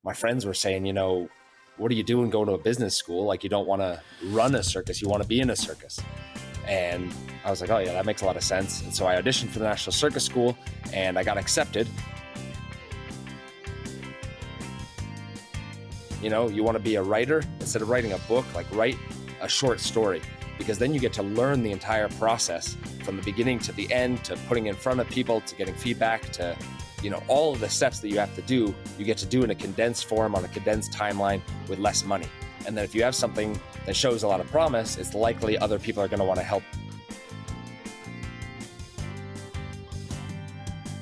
my friends were saying, what are you doing going to a business school? Like, you don't want to run a circus, you want to be in a circus. And I was like, oh yeah, that makes a lot of sense. And so I auditioned for the National Circus School and I got accepted. You want to be a writer, instead of writing a book, like write a short story, because then you get to learn the entire process from the beginning to the end, to putting in front of people, to getting feedback, to, all of the steps that you have to do, you get to do in a condensed form on a condensed timeline with less money. And then if you have something that shows a lot of promise, it's likely other people are going to want to help.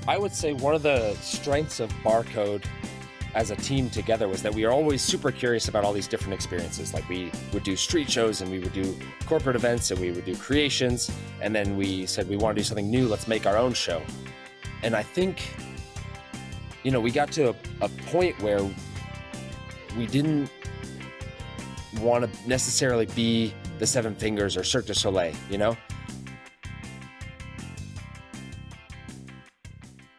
I would say one of the strengths of Barcode as a team together was that we are always super curious about all these different experiences. Like, we would do street shows and we would do corporate events and we would do creations. And then we said, we want to do something new. Let's make our own show. And I think, we got to a point where we didn't want to necessarily be the Seven Fingers or Cirque du Soleil,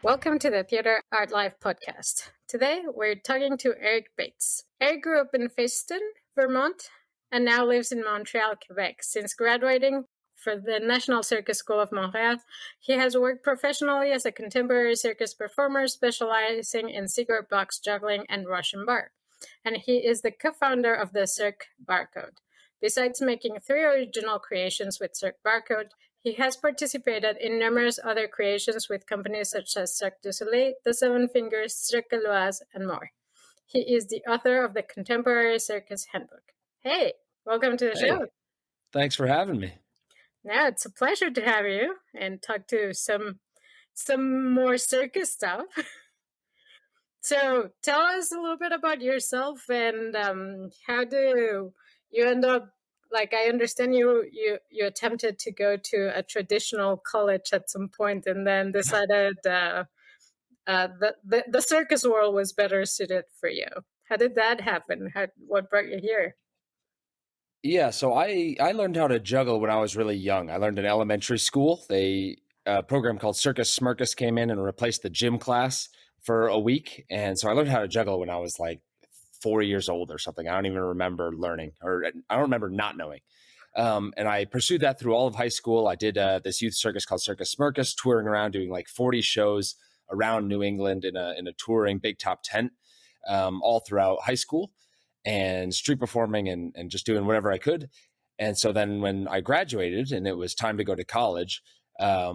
Welcome to the Theater Art Life podcast. Today, we're talking to Eric Bates. Eric grew up in Fayston, Vermont, and now lives in Montreal, Quebec. Since graduating from the National Circus School of Montréal, he has worked professionally as a contemporary circus performer, specializing in cigar box juggling and Russian bar. And he is the co-founder of the Cirque Barcode. Besides making 3 original creations with Cirque Barcode, he has participated in numerous other creations with companies such as Cirque du Soleil, The Seven Fingers, Cirque Eloize, and more. He is the author of the Contemporary Circus Handbook. Hey, welcome to the show. Thanks for having me. Yeah, it's a pleasure to have you and talk to some more circus stuff. So tell us a little bit about yourself and how do you end up, like, I understand you attempted to go to a traditional college at some point and then decided the circus world was better suited for you. How did that happen? What brought you here? Yeah, so I learned how to juggle when I was really young. I learned in elementary school. A program called Circus Smirkus came in and replaced the gym class for a week. And so I learned how to juggle when I was like 4 years old or something. I don't even remember learning, or I don't remember not knowing. And I pursued that through all of high school. I did this youth circus called Circus Smirkus, touring around doing like 40 shows around New England in a touring big top tent, all throughout high school, and street performing and just doing whatever I could. And so then when I graduated and it was time to go to college, I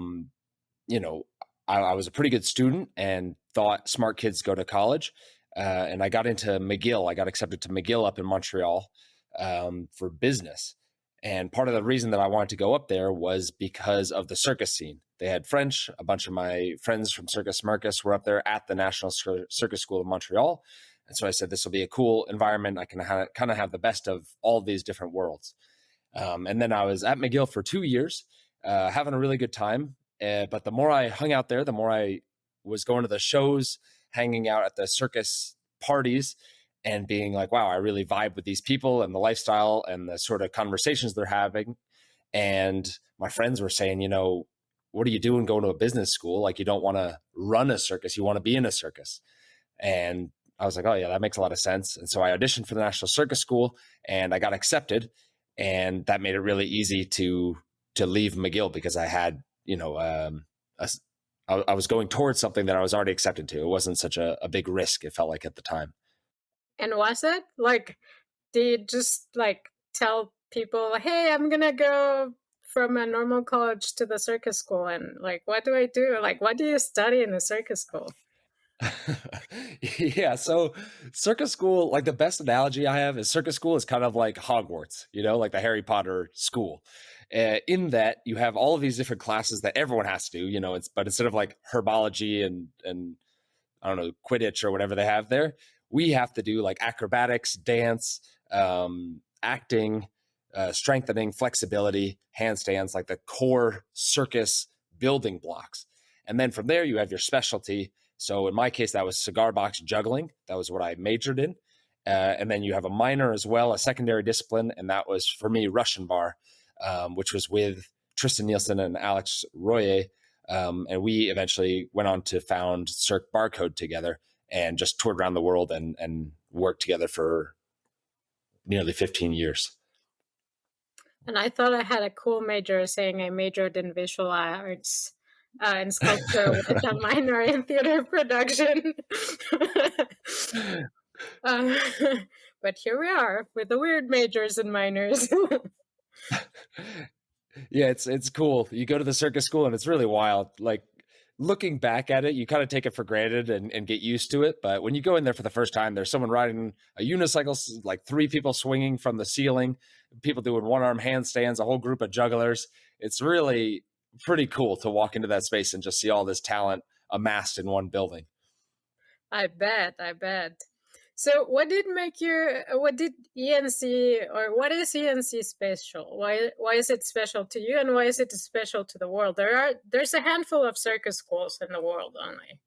was a pretty good student and thought smart kids go to college. And I got into McGill. I got accepted to McGill up in Montreal for business. And part of the reason that I wanted to go up there was because of the circus scene. They had French. A bunch of my friends from Circus Smirkus were up there at the National Circus School of Montreal. And so I said, this will be a cool environment. I can kind of have the best of all these different worlds. And then I was at McGill for 2 years, having a really good time. But the more I hung out there, the more I was going to the shows, hanging out at the circus parties, and being like, wow, I really vibe with these people and the lifestyle and the sort of conversations they're having. And my friends were saying, what are you doing going to a business school? Like, you don't want to run a circus, you want to be in a circus. And I was like, oh yeah, that makes a lot of sense. And so I auditioned for the National Circus School and I got accepted. And that made it really easy to leave McGill, because I had, I was going towards something that I was already accepted to. It wasn't such a big risk, it felt like, at the time. And was it? Like, did you just like tell people, hey, I'm going to go from a normal college to the circus school? And like, what do I do? Like, what do you study in the circus school? Yeah, so circus school, like, the best analogy I have is circus school is kind of like Hogwarts, like the Harry Potter school, in that you have all of these different classes that everyone has to do, but instead of like herbology and I don't know, Quidditch or whatever they have there, we have to do like acrobatics, dance, acting, strengthening, flexibility, handstands, like the core circus building blocks. And then from there, you have your specialty. So in my case, that was cigar box juggling. That was what I majored in. And then you have a minor as well, a secondary discipline. And that was, for me, Russian bar, which was with Tristan Nielsen and Alex Royer. And we eventually went on to found Cirque Barcode together and just toured around the world and worked together for nearly 15 years. And I thought I had a cool major saying I majored in visual arts and sculpture with a minor in theater production. uh, but here we are with the weird majors and minors. Yeah, it's cool. You go to the circus school and it's really wild. Like looking back at it, you kind of take it for granted and get used to it. But when you go in there for the first time, there's someone riding a unicycle, like 3 people swinging from the ceiling, people doing one-arm handstands, a whole group of jugglers. It's really pretty cool to walk into that space and just see all this talent amassed in one building. I bet. So what did ENC, or what is ENC special? Why is it special to you, and why is it special to the world? There's a handful of circus schools in the world only.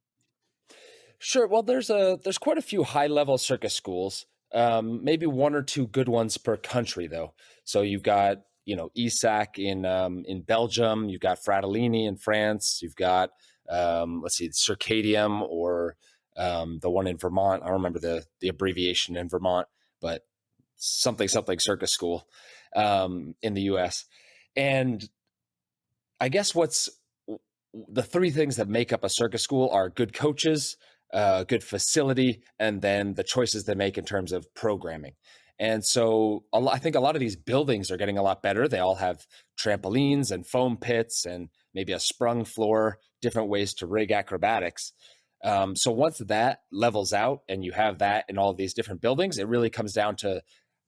Sure. Well, there's quite a few high-level circus schools. Maybe 1 or 2 good ones per country, though. So you've got, ESAC in Belgium. You've got Fratellini in France. You've got let's see, Circadium, or the one in Vermont. I don't remember the abbreviation in Vermont, but something circus school in the U.S. And I guess what's the 3 things that make up a circus school are good coaches, good facility, and then the choices they make in terms of programming. And so I think a lot of these buildings are getting a lot better. They all have trampolines and foam pits and maybe a sprung floor, different ways to rig acrobatics. So once that levels out and you have that in all of these different buildings, it really comes down to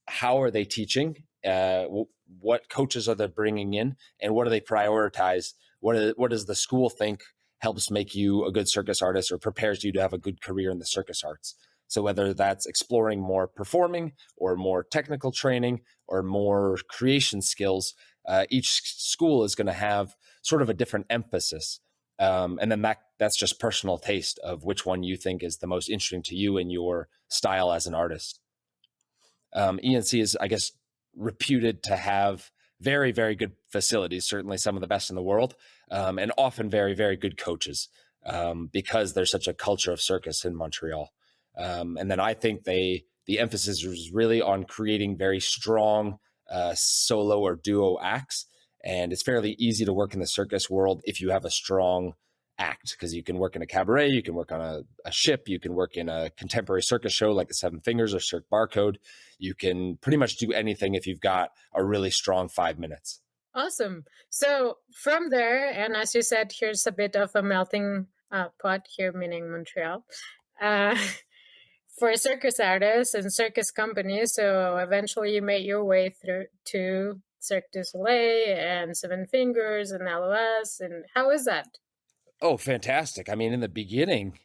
how are they teaching, what coaches are they bringing in, and what do they prioritize? What does the school think helps make you a good circus artist or prepares you to have a good career in the circus arts? So whether that's exploring more performing or more technical training or more creation skills, each school is going to have sort of a different emphasis. And then that's just personal taste of which one you think is the most interesting to you and your style as an artist. ENC is, I guess, reputed to have very, very good facilities, certainly some of the best in the world, and often very, very good coaches because there's such a culture of circus in Montreal. And then I think the emphasis is really on creating very strong solo or duo acts. And it's fairly easy to work in the circus world if you have a strong act, because you can work in a cabaret, you can work on a ship, you can work in a contemporary circus show like the Seven Fingers or Cirque Barcode. You can pretty much do anything if you've got a really strong 5 minutes. Awesome. So from there, and as you said, here's a bit of a melting pot here, meaning Montreal, for circus artists and circus companies. So eventually you made your way through to Cirque du Soleil and Seven Fingers and Eloize. And how is that? Oh, fantastic. I mean, in the beginning,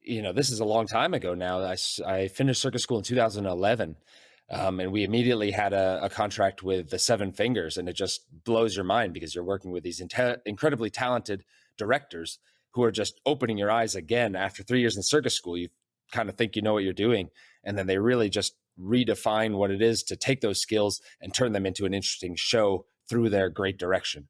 this is a long time ago now. I finished circus school in 2011. And we immediately had a contract with the Seven Fingers, and it just blows your mind because you're working with these incredibly talented directors who are just opening your eyes again after 3 years in circus school. You kind of think you know what you're doing, and then they really just redefine what it is to take those skills and turn them into an interesting show through their great direction.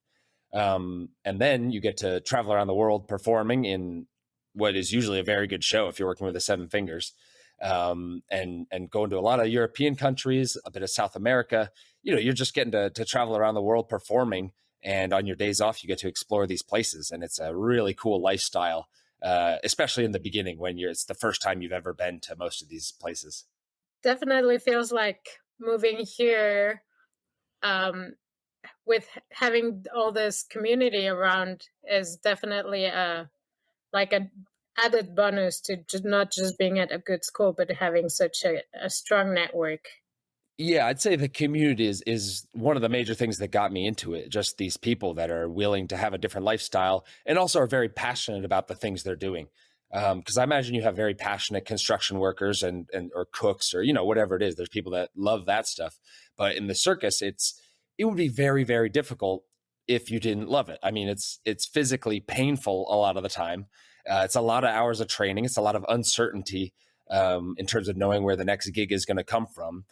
And then you get to travel around the world performing in what is usually a very good show if you're working with the Seven Fingers. And go into a lot of European countries, a bit of South America. You're just getting to travel around the world performing, and on your days off, you get to explore these places, and it's a really cool lifestyle, especially in the beginning when it's the first time you've ever been to most of these places. Definitely feels like moving here, with having all this community around is definitely like an added bonus to not just being at a good school, but having such a strong network. Yeah, I'd say the community is one of the major things that got me into it. Just these people that are willing to have a different lifestyle and also are very passionate about the things they're doing. Because I imagine you have very passionate construction workers and or cooks or whatever it is. There's people that love that stuff, but in the circus, it would be very, very difficult if you didn't love it. I mean, it's physically painful a lot of the time. It's a lot of hours of training. It's a lot of uncertainty in terms of knowing where the next gig is going to come from.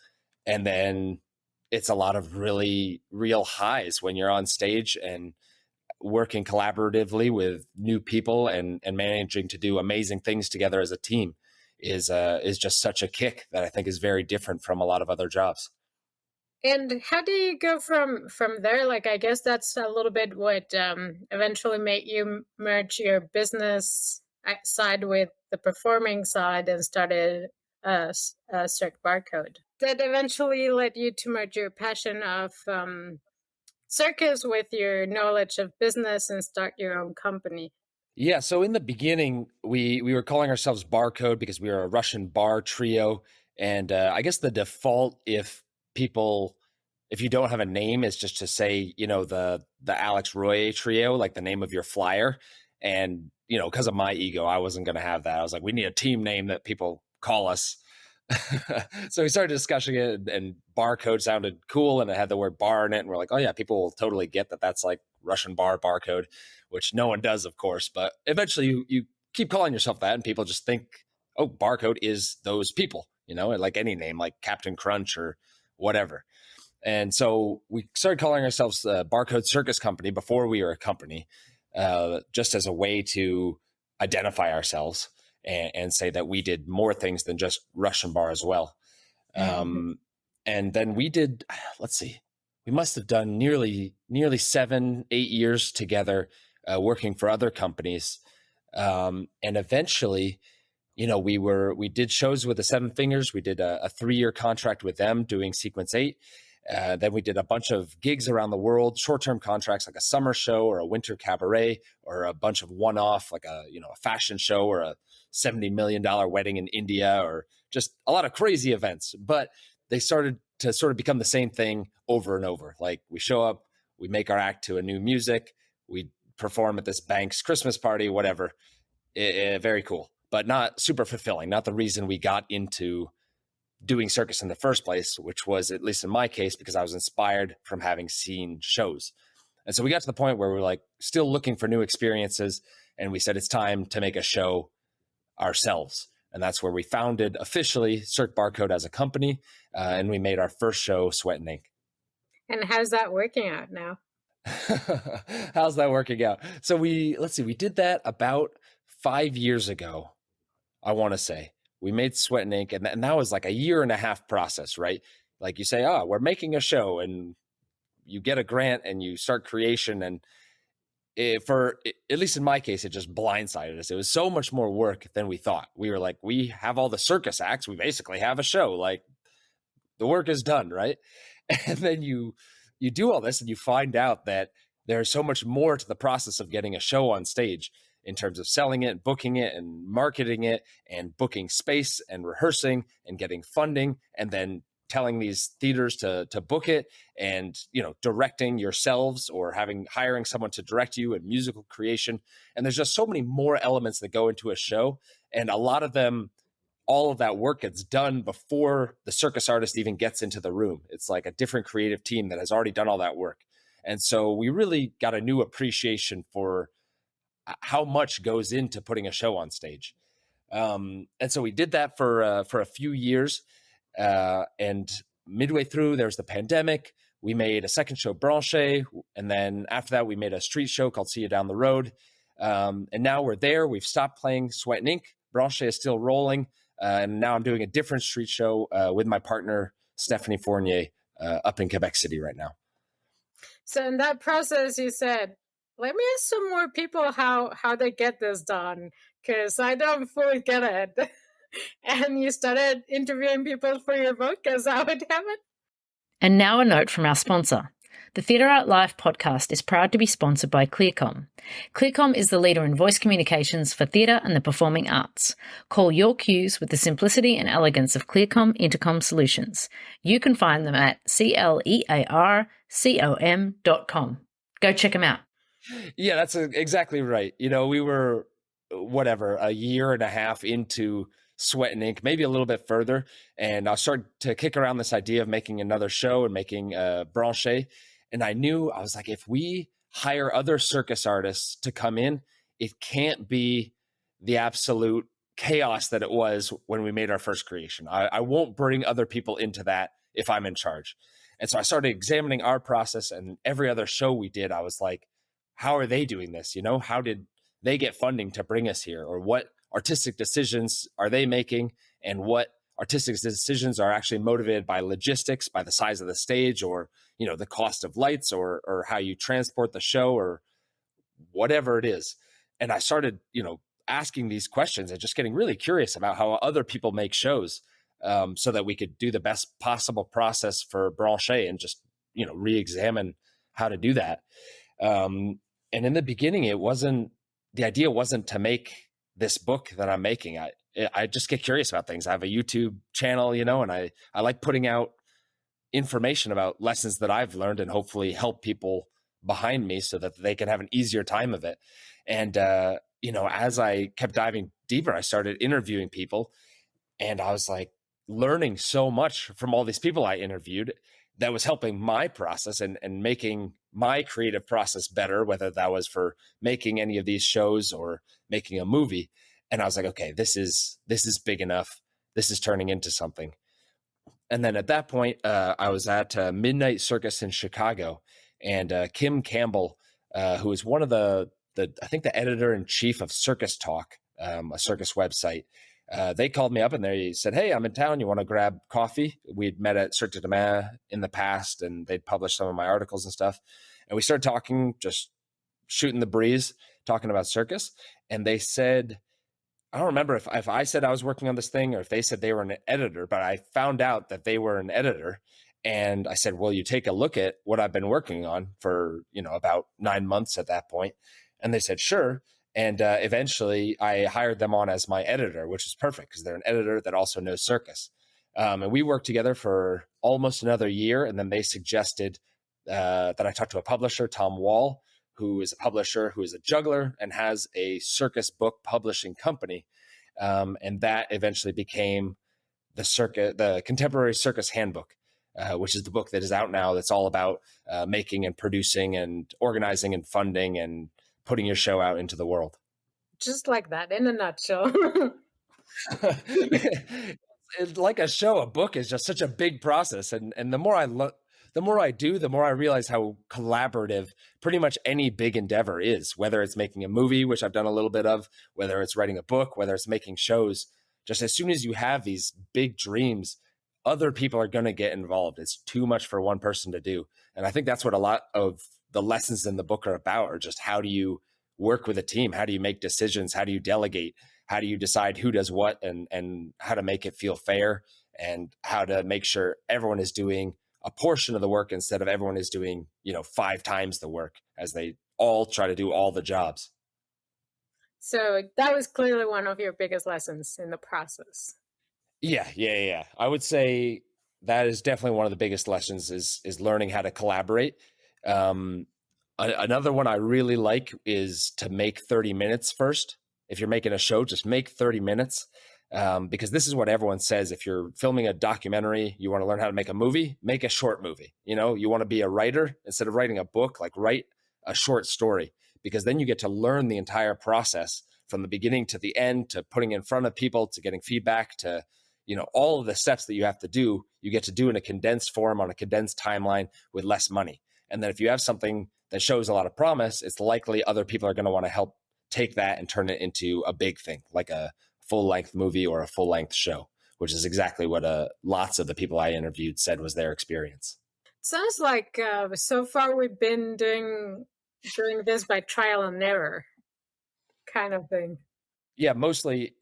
And then it's a lot of really real highs when you're on stage and working collaboratively with new people and managing to do amazing things together as a team. is just such a kick that I think is very different from a lot of other jobs. And how do you go from there? Like, I guess that's a little bit what eventually made you merge your business side with the performing side and started Cirque Barcode. That eventually led you to merge your passion of circus with your knowledge of business and start your own company. Yeah, so in the beginning, we were calling ourselves Barcode because we were a Russian bar trio, and I guess the default, if you don't have a name, is just to say, the Alex Royer trio, like the name of your flyer. And because of my ego, I wasn't going to have that. I was like, we need a team name that people call us. So we started discussing it, and Barcode sounded cool, and it had the word bar in it, and we're like, oh yeah, people will totally get that that's like Russian bar barcode, which no one does, of course. But eventually you keep calling yourself that, and people just think, oh, Barcode is those people, like any name, like Captain Crunch or whatever. And so we started calling ourselves Barcode Circus Company before we were a company, just as a way to identify ourselves and say that we did more things than just Russian bar as well. And then we did, let's see, we must have done nearly 7-8 years together, working for other companies. And eventually, we did shows with the Seven Fingers. We did a 3-year contract with them doing Sequence 8. Then we did a bunch of gigs around the world, short-term contracts like a summer show or a winter cabaret, or a bunch of one-off like a fashion show or a $70 million wedding in India, or just a lot of crazy events. But they started to sort of become the same thing over and over. Like, we show up, we make our act to a new music, we perform at this bank's Christmas party, whatever. Very cool, but not super fulfilling. Not the reason we got into doing circus in the first place, which was, at least in my case, because I was inspired from having seen shows. And so we got to the point where we're like still looking for new experiences, and we said it's time to make a show ourselves. And that's where we founded officially Cirque Barcode as a company, and we made our first show, Sweat and Ink. And how's that working out now? How's that working out? So we did that about 5 years ago, I want to say. We made Sweat and Ink, and that was like a 1.5 year process, right? Like, you say, we're making a show, and you get a grant and you start creation. And at least in my case, it just blindsided us. It was so much more work than we thought. We were like, we have all the circus acts. We basically have a show. Like, the work is done, right? And then you do all this, and you find out that there's so much more to the process of getting a show on stage, in terms of selling it, booking it, and marketing it, and booking space, and rehearsing, and getting funding, and then telling these theaters to book it, and directing yourselves, or hiring someone to direct you, and musical creation. And there's just so many more elements that go into a show, and a lot of them, all of that work gets done before the circus artist even gets into the room. It's like a different creative team that has already done all that work. And so we really got a new appreciation for how much goes into putting a show on stage. And so we did that for a few years. And midway through, there's the pandemic. We made a second show, Branche. And then after that, we made a street show called See You Down the Road. And now we're there. We've stopped playing Sweat and Ink. Branche is still rolling. And now I'm doing a different street show with my partner, Stephanie Fournier, up in Quebec City right now. So in that process, you said, let me ask some more people how they get this done, because I don't fully get it. And you started interviewing people for your book. Is that what happened? And now a note from our sponsor. The Theatre Art Live podcast is proud to be sponsored by ClearCom. ClearCom is the leader in voice communications for theatre and the performing arts. Call your cues with the simplicity and elegance of ClearCom Intercom solutions. You can find them at clearcom.com. Go check them out. Yeah, that's exactly right. We were, a 1.5 years into Sweat and Ink, maybe a little bit further. And I started to kick around this idea of making another show and making Branche. And I was like, if we hire other circus artists to come in, it can't be the absolute chaos that it was when we made our first creation. I won't bring other people into that if I'm in charge. And so I started examining our process, and every other show we did, I was like, how are they doing this? How did they get funding to bring us here? Or what artistic decisions are they making, and what artistic decisions are actually motivated by logistics, by the size of the stage, or the cost of lights, or how you transport the show, or whatever it is. And I started asking these questions and just getting really curious about how other people make shows, so that we could do the best possible process for Branché and just re-examine how to do that. And in the beginning, the idea wasn't to make this book that I'm making. I just get curious about things. I have a YouTube channel, and I like putting out information about lessons that I've learned and hopefully help people behind me so that they can have an easier time of it. And, as I kept diving deeper, I started interviewing people, and I was like learning so much from all these people I interviewed that was helping my process and making my creative process better, whether that was for making any of these shows or making a movie. And I was like, okay, this is big enough. This is turning into something. And then at that point, I was at Midnight Circus in Chicago, and Kim Campbell, who is one of the I think the editor-in-chief of Circus Talk, a circus website, they called me up and they said, hey, I'm in town. You want to grab coffee? We'd met at Cirque du Soleil in the past, and they'd published some of my articles and stuff. And we started talking, just shooting the breeze, talking about circus. And they said, I don't remember if I said I was working on this thing or if they said they were an editor, but I found out that they were an editor. And I said, well, you take a look at what I've been working on for, about 9 months at that point. And they said, sure. And eventually I hired them on as my editor, which is perfect because they're an editor that also knows circus. And we worked together for almost another year. And then they suggested that I talk to a publisher, Tom Wall, who is a publisher, who is a juggler and has a circus book publishing company. And that eventually became the Contemporary Circus Handbook, which is the book that is out now. That's all about making and producing and organizing and funding and putting your show out into the world. Just like that, in a nutshell. It's like a show, a book is just such a big process. And the more I do, the more I realize how collaborative pretty much any big endeavor is, whether it's making a movie, which I've done a little bit of, whether it's writing a book, whether it's making shows. Just as soon as you have these big dreams, other people are going to get involved. It's too much for one person to do. And I think that's what a lot of the lessons in the book are about, are just how do you work with a team? How do you make decisions? How do you delegate? How do you decide who does what, and how to make it feel fair, and how to make sure everyone is doing a portion of the work instead of everyone is doing, 5 times the work, as they all try to do all the jobs. So that was clearly one of your biggest lessons in the process. Yeah. I would say that is definitely one of the biggest lessons is learning how to collaborate. Another one I really like is to make 30 minutes first. If you're making a show, just make 30 minutes. Because this is what everyone says. If you're filming a documentary, you want to learn how to make a movie, make a short movie. You want to be a writer, instead of writing a book, like write a short story, because then you get to learn the entire process from the beginning to the end, to putting in front of people, to getting feedback, to, all of the steps that you have to do, you get to do in a condensed form on a condensed timeline with less money. And then if you have something that shows a lot of promise, it's likely other people are going to want to help take that and turn it into a big thing, like a full-length movie or a full-length show, which is exactly what lots of the people I interviewed said was their experience. Sounds like so far we've been doing this by trial and error kind of thing. Yeah, mostly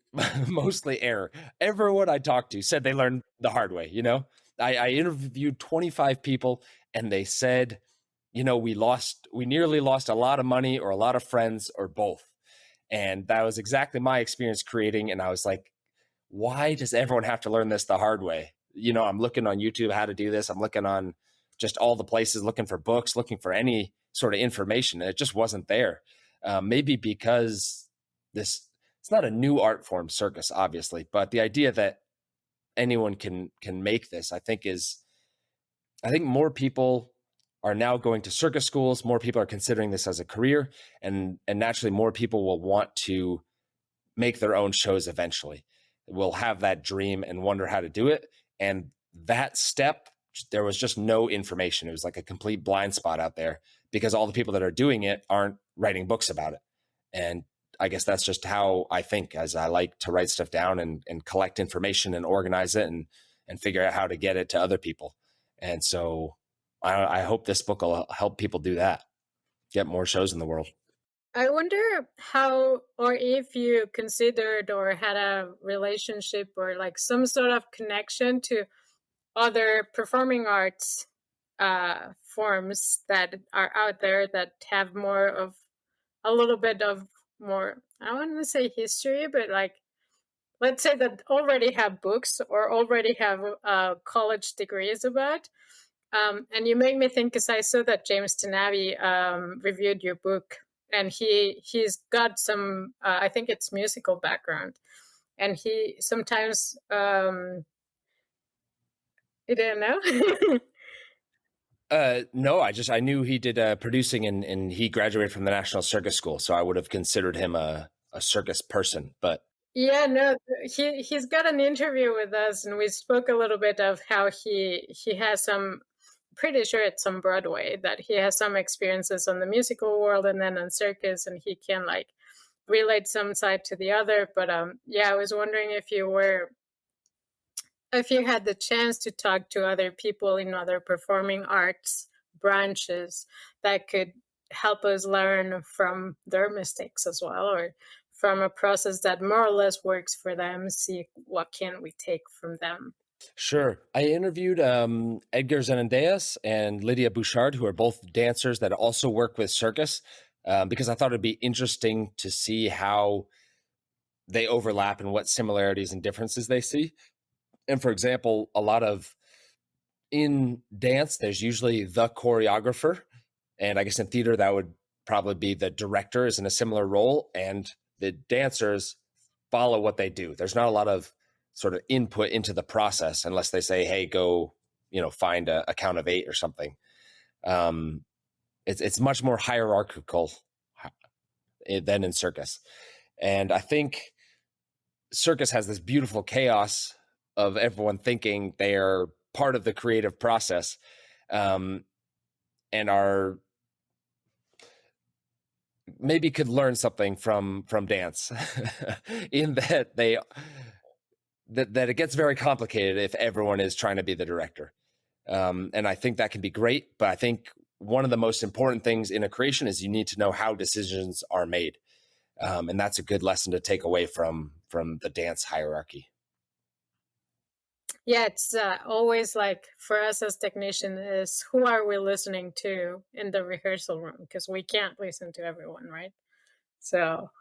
error. Everyone I talked to said they learned the hard way. I interviewed 25 people, and they said, we nearly lost a lot of money or a lot of friends or both. And that was exactly my experience creating. And I was like, why does everyone have to learn this the hard way? I'm looking on YouTube how to do this. I'm looking on just all the places, looking for books, looking for any sort of information. And it just wasn't there. Maybe because it's not a new art form, circus, obviously, but the idea that anyone can make this, I think more people are now going to circus schools. More people are considering this as a career, and naturally more people will want to make their own shows eventually. Will have that dream and wonder how to do it. And that step, there was just no information. It was like a complete blind spot out there, because all the people that are doing it aren't writing books about it. And I guess that's just how I think, as I like to write stuff down and collect information and organize it and figure out how to get it to other people. And so I hope this book will help people do that, get more shows in the world. I wonder how, or if you considered or had a relationship or like some sort of connection to other performing arts forms that are out there that have more of a little bit of more, I don't want to say history, but like, let's say that already have books or already have college degrees about. And you make me think, because I saw that James Tanabe reviewed your book, and he's got some, I think it's musical background, and he sometimes, you didn't know? No, I knew he did producing and he graduated from the National Circus School. So I would have considered him a circus person, but. Yeah, no, he's got an interview with us, and we spoke a little bit of how he has some, pretty sure it's on Broadway, that he has some experiences on the musical world and then on circus, and he can like relate some side to the other. But yeah, I was wondering if you had the chance to talk to other people in other performing arts branches that could help us learn from their mistakes as well, or from a process that more or less works for them, see what can we take from them. Sure. I interviewed Edgar Zenondeas and Lydia Bouchard, who are both dancers that also work with circus, because I thought it'd be interesting to see how they overlap and what similarities and differences they see. And for example, in dance, there's usually the choreographer. And I guess in theater, that would probably be the director is in a similar role. And the dancers follow what they do. There's not a lot of sort of input into the process unless they say, hey, go, find a count of 8 or something. It's much more hierarchical than in circus. And I think circus has this beautiful chaos of everyone thinking they are part of the creative process, and are maybe could learn something from dance in that that it gets very complicated if everyone is trying to be the director. And I think that can be great, but I think one of the most important things in a creation is you need to know how decisions are made. And that's a good lesson to take away from the dance hierarchy. Yeah, it's always like for us as technicians is who are we listening to in the rehearsal room, because we can't listen to everyone, right? So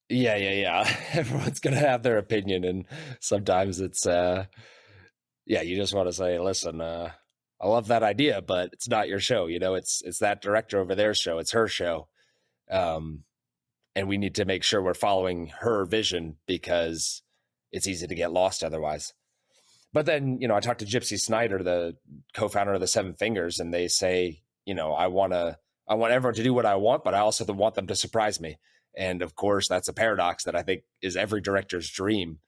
yeah. Everyone's gonna have their opinion, and sometimes it's you just want to say, listen, I love that idea, but it's not your show. It's that director over their show. It's her show. And we need to make sure we're following her vision, because it's easy to get lost otherwise. But then, I talked to Gypsy Snyder, the co-founder of the Seven Fingers, and they say, I want everyone to do what I want, but I also want them to surprise me. And of course, that's a paradox that I think is every director's dream.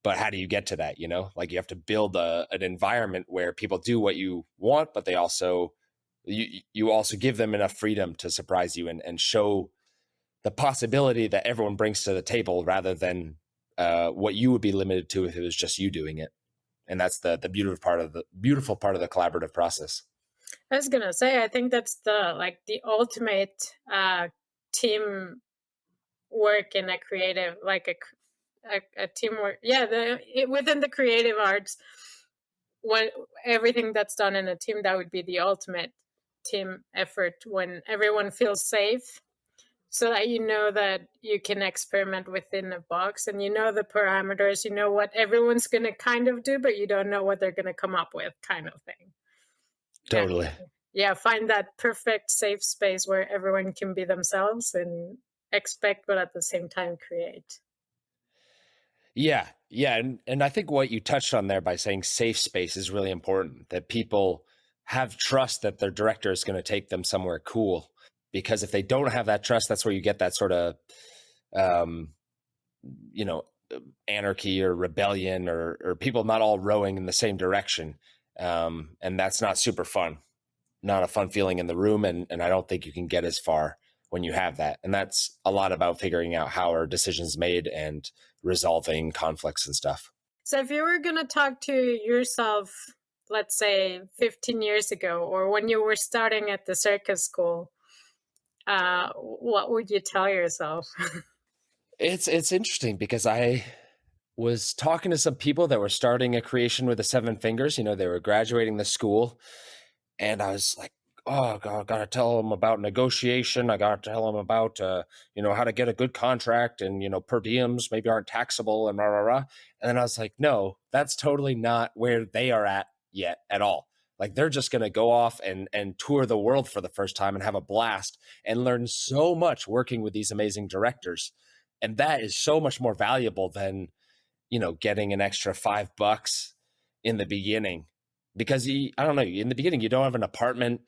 But how do you get to that? Like you have to build an environment where people do what you want, but they also, you also give them enough freedom to surprise you and show the possibility that everyone brings to the table, rather than what you would be limited to if it was just you doing it. And that's the beautiful part of the collaborative process. I was gonna say, I think that's the ultimate team work in a creative, like a teamwork. Yeah, within the creative arts, when everything that's done in a team, that would be the ultimate team effort, when everyone feels safe, so that that you can experiment within a box, and the parameters, what everyone's going to kind of do, but you don't know what they're going to come up with, kind of thing. Totally. And, find that perfect safe space where everyone can be themselves and expect, but at the same time create. Yeah. And I think what you touched on there by saying safe space is really important, that people have trust that their director is going to take them somewhere cool. Because if they don't have that trust, that's where you get that sort of, anarchy or rebellion, or people not all rowing in the same direction. And that's not super fun, not a fun feeling in the room. And I don't think you can get as far when you have that. And that's a lot about figuring out how are decisions made and resolving conflicts and stuff. So if you were going to talk to yourself, let's say 15 years ago, or when you were starting at the circus school, what would you tell yourself? It's interesting because I was talking to some people that were starting a creation with the seven fingers. You know, they were graduating the school, and I was like, oh God, I gotta tell them about negotiation. I gotta tell them about how to get a good contract, and per diems maybe aren't taxable, and rah rah rah. And then I was like, no, that's totally not where they are at yet at all. Like, they're just gonna go off and tour the world for the first time and have a blast and learn so much working with these amazing directors. And that is so much more valuable than getting an extra $5 in the beginning, because I don't know, in the beginning, you don't have an apartment.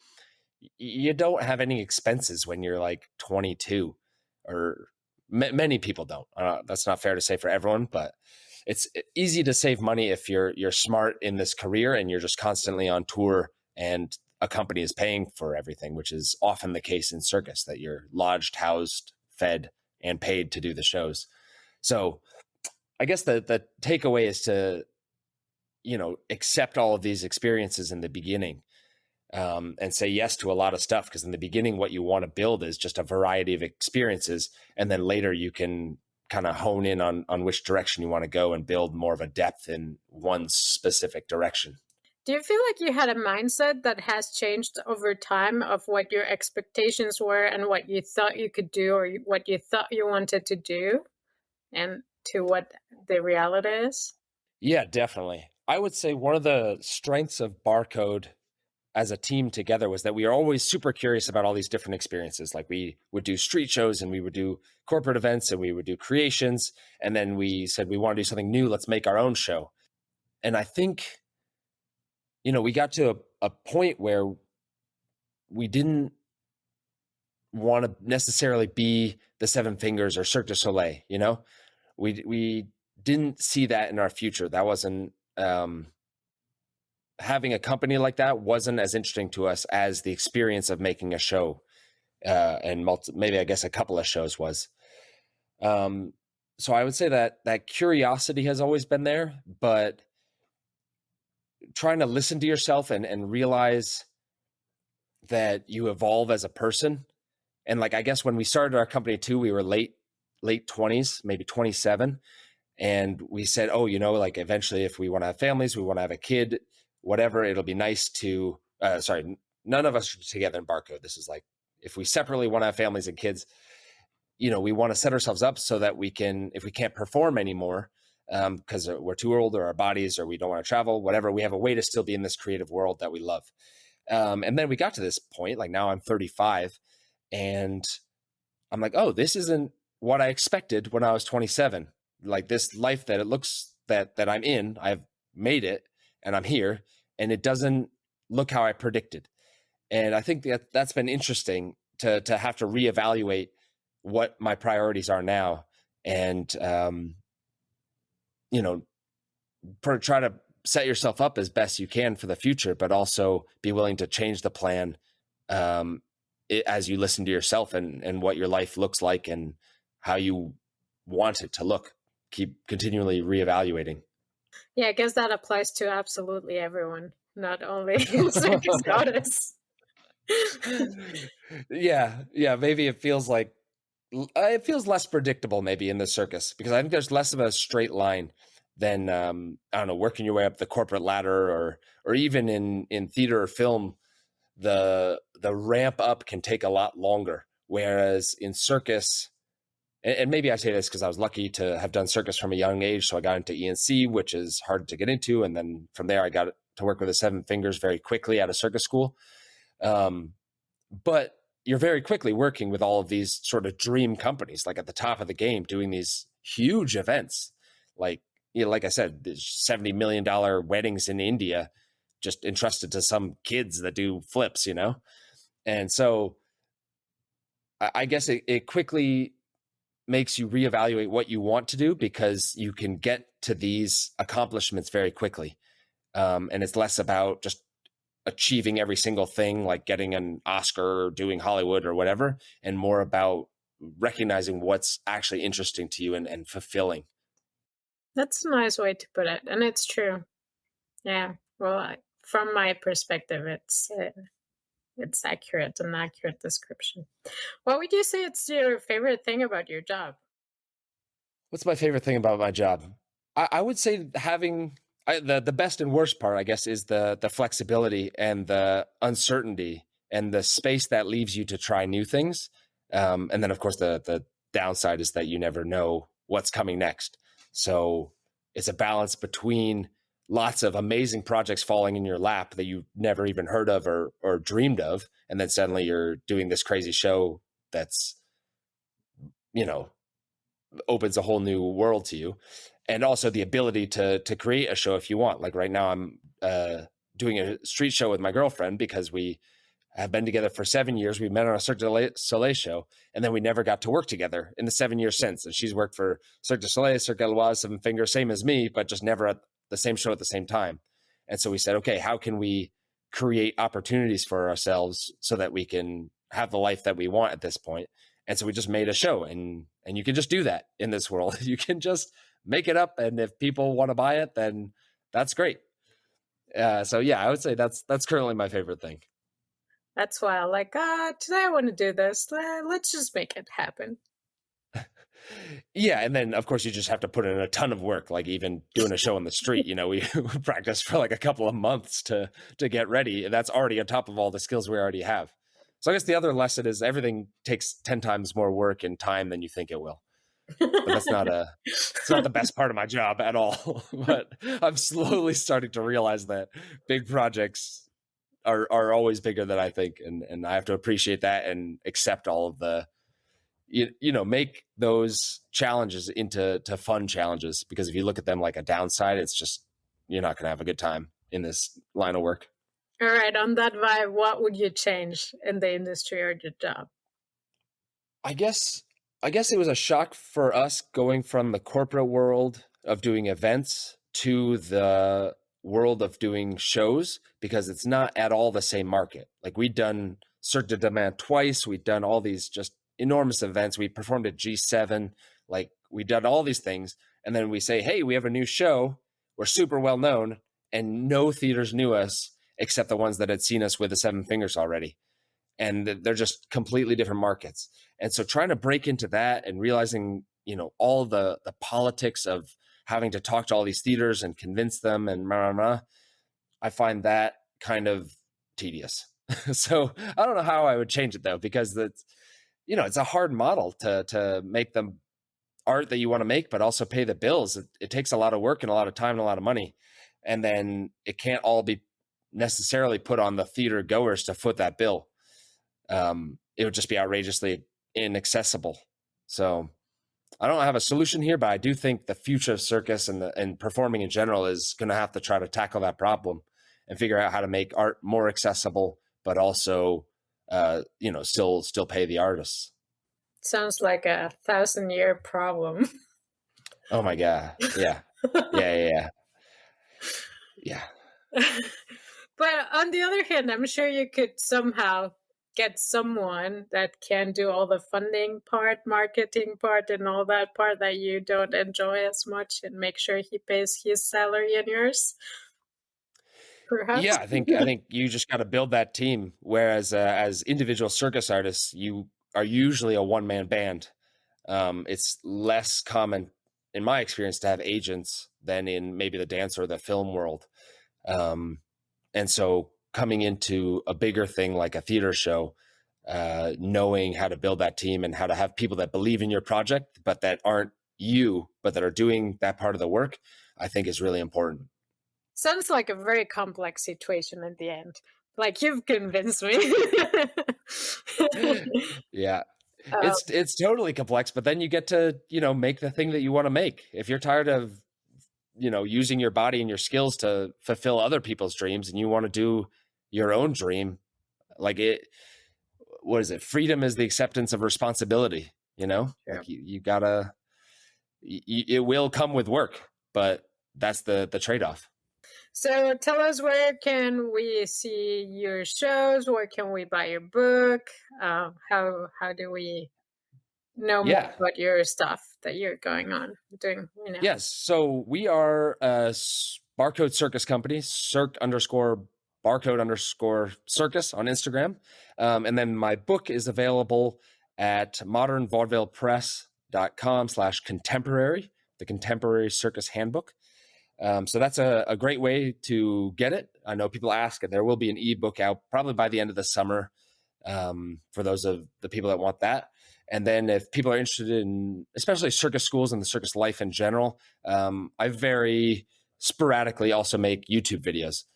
You don't have any expenses when you're like 22, or many people don't. That's not fair to say for everyone, but it's easy to save money if you're smart in this career and you're just constantly on tour and a company is paying for everything, which is often the case in circus, that you're lodged, housed, fed, and paid to do the shows. So I guess the takeaway is to, accept all of these experiences in the beginning, and say yes to a lot of stuff. Because in the beginning, what you want to build is just a variety of experiences. And then later you can kind of hone in on which direction you want to go and build more of a depth in one specific direction. Do you feel like you had a mindset that has changed over time of what your expectations were and what you thought you could do, or what you thought you wanted to do, and to what the reality is? Yeah, definitely. I would say one of the strengths of Barcode as a team together was that we are always super curious about all these different experiences. Like, we would do street shows, and we would do corporate events, and we would do creations. And then we said, we want to do something new. Let's make our own show. And I think, we got to a point where we didn't want to necessarily be the Seven Fingers or Cirque du Soleil. We didn't see that in our future. That wasn't, having a company like that wasn't as interesting to us as the experience of making a show, and maybe I guess a couple of shows was. So I would say that curiosity has always been there, but trying to listen to yourself and realize that you evolve as a person. And like, I guess when we started our company too, we were late 20s, maybe 27. And we said, like, eventually if we want to have families, we want to have a kid, whatever, it'll be nice to, none of us are together in Barcode. This is like, if we separately want to have families and kids, we want to set ourselves up so that we can, if we can't perform anymore, because we're too old, or our bodies, or we don't want to travel, whatever, we have a way to still be in this creative world that we love. And then we got to this point, like now I'm 35, and I'm like, oh, this isn't what I expected when I was 27. Like, this life that it looks that I'm in, I've made it, and I'm here, and it doesn't look how I predicted. And I think that's been interesting to have to reevaluate what my priorities are now, and try to set yourself up as best you can for the future, but also be willing to change the plan as you listen to yourself and what your life looks like and how you want it to look. Keep continually reevaluating. Yeah, I guess that applies to absolutely everyone, not only circus artists. Yeah. Maybe it feels less predictable maybe in the circus, because I think there's less of a straight line than I don't know, working your way up the corporate ladder, or even in theater or film, the ramp up can take a lot longer. Whereas in circus, and maybe I say this because I was lucky to have done circus from a young age, so I got into ENC, which is hard to get into, and then from there I got to work with the Seven Fingers very quickly at a circus school. But you're very quickly working with all of these sort of dream companies, like at the top of the game, doing these huge events. Like I said, there's $70 million weddings in India, just entrusted to some kids that do flips, And so I guess it quickly makes you reevaluate what you want to do, because you can get to these accomplishments very quickly. And it's less about just achieving every single thing, like getting an Oscar or doing Hollywood or whatever, and more about recognizing what's actually interesting to you and fulfilling. That's a nice way to put it. And it's true. Yeah. Well, from my perspective, it's accurate, an accurate description. What would you say it's your favorite thing about your job? What's my favorite thing about my job? I would say having the best and worst part, I guess, is the flexibility and the uncertainty and the space that leaves you to try new things. And then, of course, the downside is that you never know what's coming next. So it's a balance between lots of amazing projects falling in your lap that you never even heard of or dreamed of, and then suddenly you're doing this crazy show that's, you know, opens a whole new world to you, and also the ability to create a show if you want. Like right now, I'm doing a street show with my girlfriend because we have been together for 7 years. We met on a Cirque du Soleil show, and then we never got to work together in the 7 years since. And she's worked for Cirque du Soleil, Cirque Eloize, Seven Fingers, same as me, but just never at the same show at the same time. And so we said, okay, how can we create opportunities for ourselves so that we can have the life that we want at this point? And so we just made a show, and you can just do that in this world. You can just make it up, and if people want to buy it, then that's great. So yeah, I would say that's currently my favorite thing. That's why I like, today I want to do this. Let's just make it happen. Yeah, and then of course you just have to put in a ton of work, like even doing a show on the street. You know, we practiced for like a couple of months to get ready, and that's already on top of all the skills we already have. So I guess the other lesson is everything takes 10 times more work and time than you think it will. But it's not the best part of my job at all. But I'm slowly starting to realize that big projects are always bigger than I think, and I have to appreciate that and accept all of the make those challenges into fun challenges, because if you look at them like a downside, it's just you're not going to have a good time in this line of work. All right, on that vibe, what would you change in the industry or your job? I guess it was a shock for us going from the corporate world of doing events to the world of doing shows, because it's not at all the same market. Like we'd done Cirque du Soleil twice, we'd done all these just enormous events. We performed at G7, like we'd done all these things, and then we say, hey, we have a new show, we're super well known, and no theaters knew us except the ones that had seen us with the Seven Fingers already. And they're just completely different markets. And so trying to break into that and realizing, all the politics of having to talk to all these theaters and convince them and I find that kind of tedious. So I don't know how I would change it though, because it's a hard model to make the art that you want to make, but also pay the bills. It takes a lot of work and a lot of time and a lot of money. And then it can't all be necessarily put on the theater goers to foot that bill. It would just be outrageously inaccessible. So I don't have a solution here, but I do think the future of circus and performing in general is going to have to try to tackle that problem and figure out how to make art more accessible, but also, still pay the artists. Sounds like a 1,000-year problem. Oh my God. Yeah. Yeah. But on the other hand, I'm sure you could somehow get someone that can do all the funding part, marketing part, and all that part that you don't enjoy as much, and make sure he pays his salary and yours. Perhaps. Yeah, I think you just got to build that team. Whereas as individual circus artists, you are usually a one-man band. It's less common, in my experience, to have agents than in maybe the dance or the film world. And so coming into a bigger thing like a theater show, knowing how to build that team and how to have people that believe in your project, but that aren't you, but that are doing that part of the work, I think is really important. Sounds like a very complex situation in the end. Like you've convinced me. Yeah. It's totally complex, but then you get to, make the thing that you want to make. If you're tired of, using your body and your skills to fulfill other people's dreams and you want to do your own dream, what is it? Freedom is the acceptance of responsibility, Yeah. Like you gotta, it will come with work, but that's the trade-off. So tell us, where can we see your shows? Where can we buy your book? How do we know more Yeah. about your stuff that you're doing? Yes. So we are a barcode circus company, Cirque_barcode_circus on Instagram. And then my book is available at modernvaudevilpress.com/contemporary, the Contemporary Circus Handbook. So that's a great way to get it. I know people ask, and there will be an ebook out probably by the end of the summer for those of the people that want that. And then if people are interested in, especially circus schools and the circus life in general, I very sporadically also make YouTube videos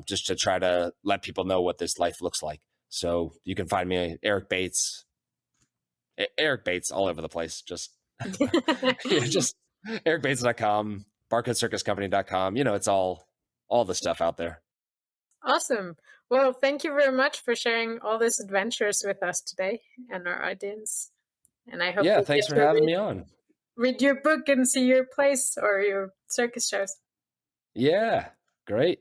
just to try to let people know what this life looks like. So you can find me, Eric Bates all over the place. Just, just ericbates.com, barcodecircuscompany.com. It's all the stuff out there. Awesome. Well, thank you very much for sharing all these adventures with us today and our audience. And I hope thanks for having me on. Read your book and see your place or your circus shows. Yeah, great.